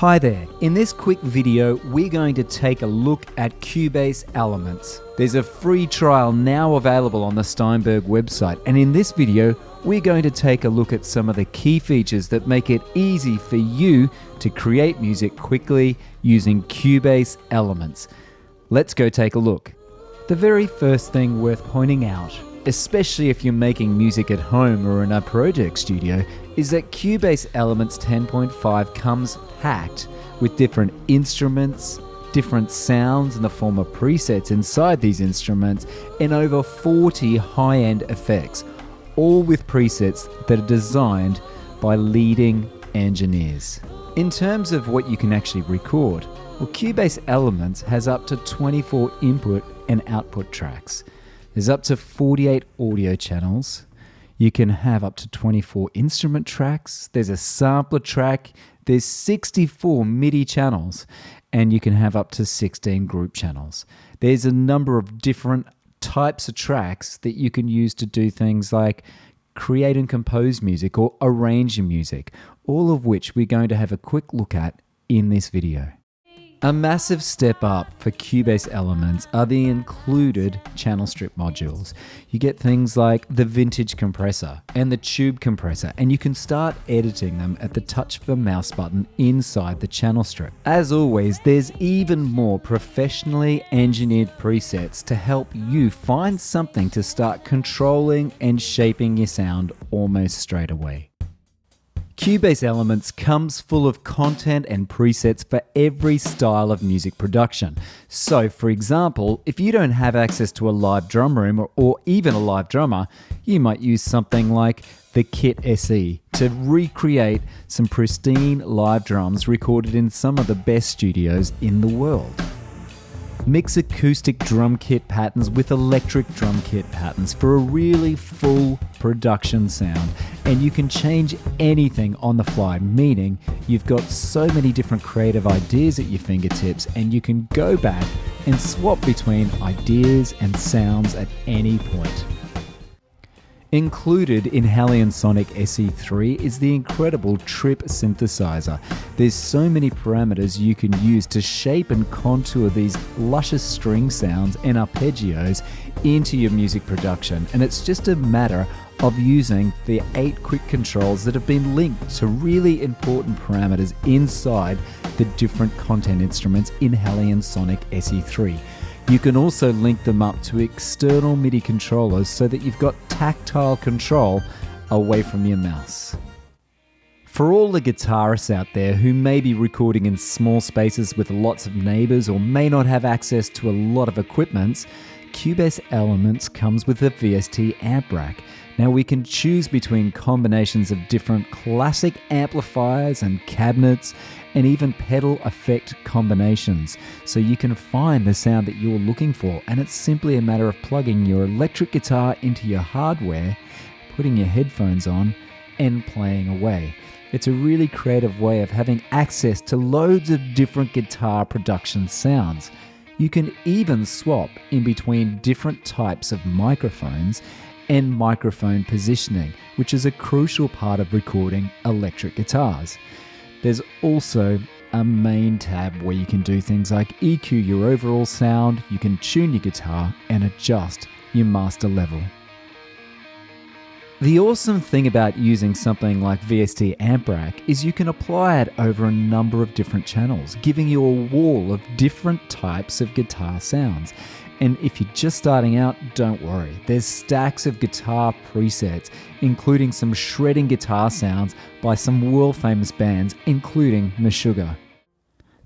Hi there, in this quick video we're going to take a look at Cubase Elements. There's a free trial now available on the Steinberg website, and in this video we're going to take a look at some of the key features that make it easy for you to create music quickly using Cubase Elements. Let's go take a look. The very first thing worth pointing out, especially if you're making music at home or in a project studio, is that Cubase Elements 10.5 comes packed with different instruments, different sounds in the form of presets inside these instruments, and over 40 high-end effects, all with presets that are designed by leading engineers. In terms of what you can actually record, well, Cubase Elements has up to 24 input and output tracks. There's up to 48 audio channels. You can have up to 24 instrument tracks. There's a sampler track. There's 64 MIDI channels, and you can have up to 16 group channels. There's a number of different types of tracks that you can use to do things like create and compose music or arrange your music, all of which we're going to have a quick look at in this video. A massive step up for Cubase Elements are the included channel strip modules. You get things like the vintage compressor and the tube compressor, and you can start editing them at the touch of a mouse button inside the channel strip. As always, there's even more professionally engineered presets to help you find something to start controlling and shaping your sound almost straight away. Cubase Elements comes full of content and presets for every style of music production. So, for example, if you don't have access to a live drum room or even a live drummer, you might use something like the Kit SE to recreate some pristine live drums recorded in some of the best studios in the world. Mix acoustic drum kit patterns with electric drum kit patterns for a really full production sound, and you can change anything on the fly, meaning you've got so many different creative ideas at your fingertips, and you can go back and swap between ideas and sounds at any point. Included in Halion Sonic SE3 is the incredible Trip synthesizer. There's so many parameters you can use to shape and contour these luscious string sounds and arpeggios into your music production, and it's just a matter of using the 8 quick controls that have been linked to really important parameters inside the different content instruments in Halion Sonic SE3. You can also link them up to external MIDI controllers so that you've got tactile control away from your mouse. For all the guitarists out there who may be recording in small spaces with lots of neighbors or may not have access to a lot of equipments, Cubase Elements comes with a VST amp rack. Now we can choose between combinations of different classic amplifiers and cabinets and even pedal effect combinations, so you can find the sound that you're looking for, and it's simply a matter of plugging your electric guitar into your hardware, putting your headphones on and playing away. It's a really creative way of having access to loads of different guitar production sounds. You can even swap in between different types of microphones and microphone positioning, which is a crucial part of recording electric guitars. There's also a main tab where you can do things like EQ your overall sound, you can tune your guitar and adjust your master level. The awesome thing about using something like VST Amp Rack is you can apply it over a number of different channels, giving you a wall of different types of guitar sounds. And if you're just starting out, don't worry. There's stacks of guitar presets, including some shredding guitar sounds by some world-famous bands, including Meshuggah.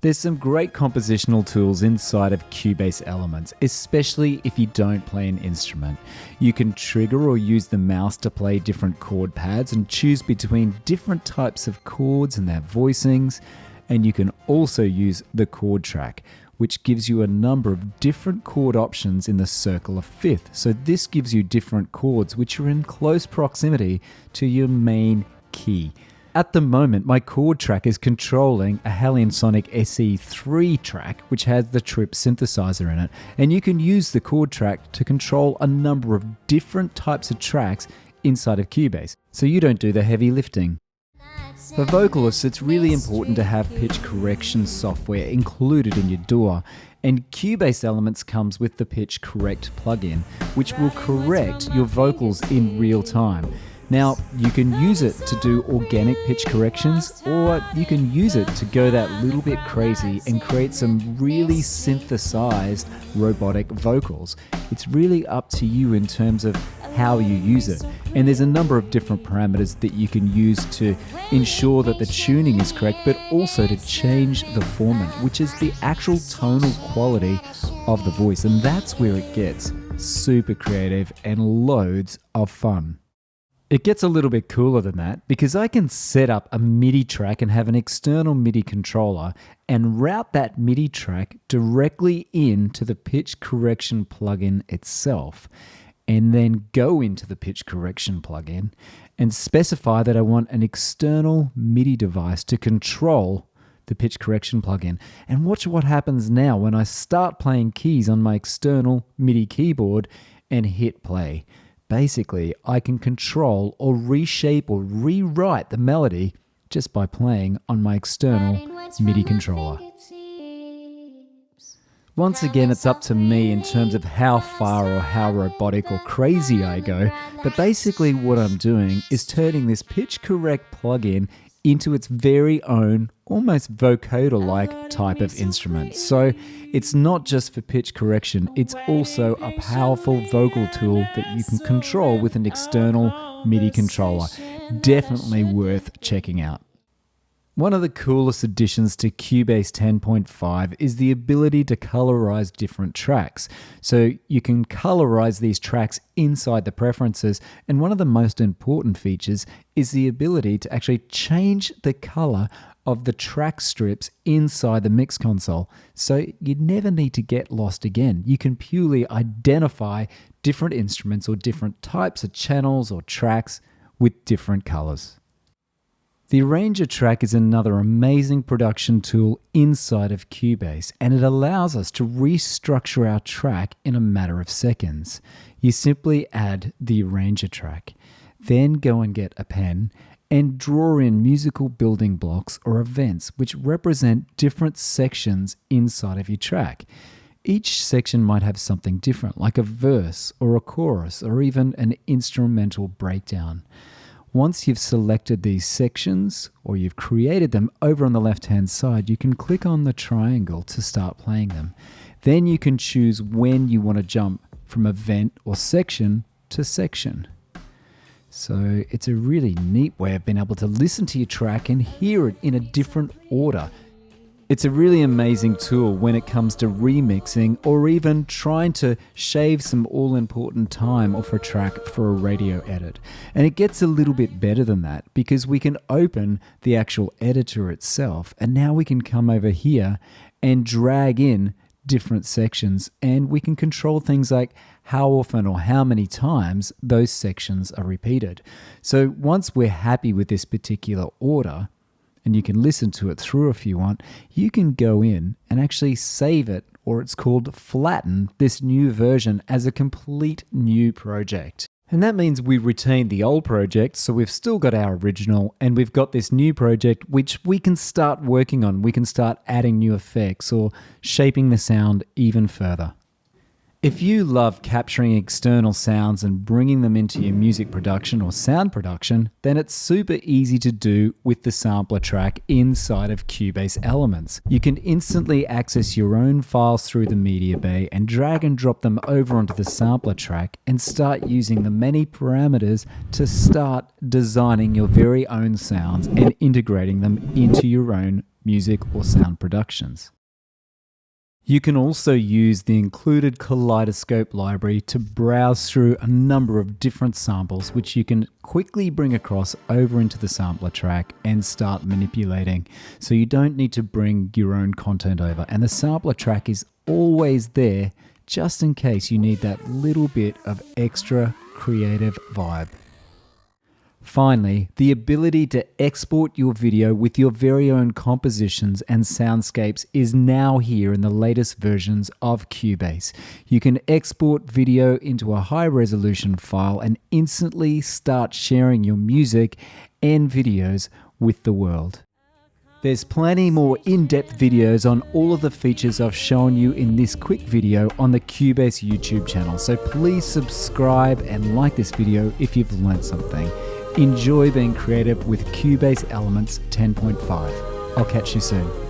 There's some great compositional tools inside of Cubase Elements, especially if you don't play an instrument. You can trigger or use the mouse to play different chord pads and choose between different types of chords and their voicings. And you can also use the Chord Track, which gives you a number of different chord options in the circle of fifth. So this gives you different chords which are in close proximity to your main key. At the moment, my Chord Track is controlling a Halion Sonic SE3 track, which has the Trip synthesizer in it. And you can use the Chord Track to control a number of different types of tracks inside of Cubase, so you don't do the heavy lifting. For vocalists, it's really important to have pitch correction software included in your DAW, and Cubase Elements comes with the Pitch Correct plugin, which will correct your vocals in real time. Now, you can use it to do organic pitch corrections, or you can use it to go that little bit crazy and create some really synthesized robotic vocals. It's really up to you in terms of how you use it. And there's a number of different parameters that you can use to ensure that the tuning is correct, but also to change the formant, which is the actual tonal quality of the voice. And that's where it gets super creative and loads of fun. It gets a little bit cooler than that because I can set up a MIDI track and have an external MIDI controller and route that MIDI track directly into the pitch correction plugin itself, and then go into the pitch correction plugin and specify that I want an external MIDI device to control the pitch correction plugin. And watch what happens now when I start playing keys on my external MIDI keyboard and hit play. Basically, I can control or reshape or rewrite the melody just by playing on my external MIDI controller. Once again, it's up to me in terms of how far or how robotic or crazy I go, but basically what I'm doing is turning this pitch correct plugin into its very own, almost vocoder-like type of instrument. So it's not just for pitch correction, it's also a powerful vocal tool that you can control with an external MIDI controller. Definitely worth checking out. One of the coolest additions to Cubase 10.5 is the ability to colorize different tracks. So you can colorize these tracks inside the preferences, and one of the most important features is the ability to actually change the color of the track strips inside the mix console. So you never need to get lost again. You can purely identify different instruments or different types of channels or tracks with different colors. The Arranger track is another amazing production tool inside of Cubase, and it allows us to restructure our track in a matter of seconds. You simply add the Arranger track, then go and get a pen and draw in musical building blocks or events which represent different sections inside of your track. Each section might have something different, like a verse or a chorus or even an instrumental breakdown. Once you've selected these sections, or you've created them, over on the left-hand side, you can click on the triangle to start playing them. Then you can choose when you want to jump from event or section to section. So it's a really neat way of being able to listen to your track and hear it in a different order. It's a really amazing tool when it comes to remixing or even trying to shave some all-important time off a track for a radio edit. And it gets a little bit better than that because we can open the actual editor itself, and now we can come over here and drag in different sections, and we can control things like how often or how many times those sections are repeated. So once we're happy with this particular order, and you can listen to it through if you want, you can go in and actually save it, or it's called flatten this new version as a complete new project. And that means we retain the old project, so we've still got our original, and we've got this new project which we can start working on. We can start adding new effects or shaping the sound even further. If you love capturing external sounds and bringing them into your music production or sound production, then it's super easy to do with the sampler track inside of Cubase Elements. You can instantly access your own files through the media bay and drag and drop them over onto the sampler track and start using the many parameters to start designing your very own sounds and integrating them into your own music or sound productions. You can also use the included Kaleidoscope library to browse through a number of different samples which you can quickly bring across over into the sampler track and start manipulating. So you don't need to bring your own content over, and the sampler track is always there just in case you need that little bit of extra creative vibe. Finally, the ability to export your video with your very own compositions and soundscapes is now here in the latest versions of Cubase. You can export video into a high-resolution file and instantly start sharing your music and videos with the world. There's plenty more in-depth videos on all of the features I've shown you in this quick video on the Cubase YouTube channel, so please subscribe and like this video if you've learned something. Enjoy being creative with Cubase Elements 10.5. I'll catch you soon.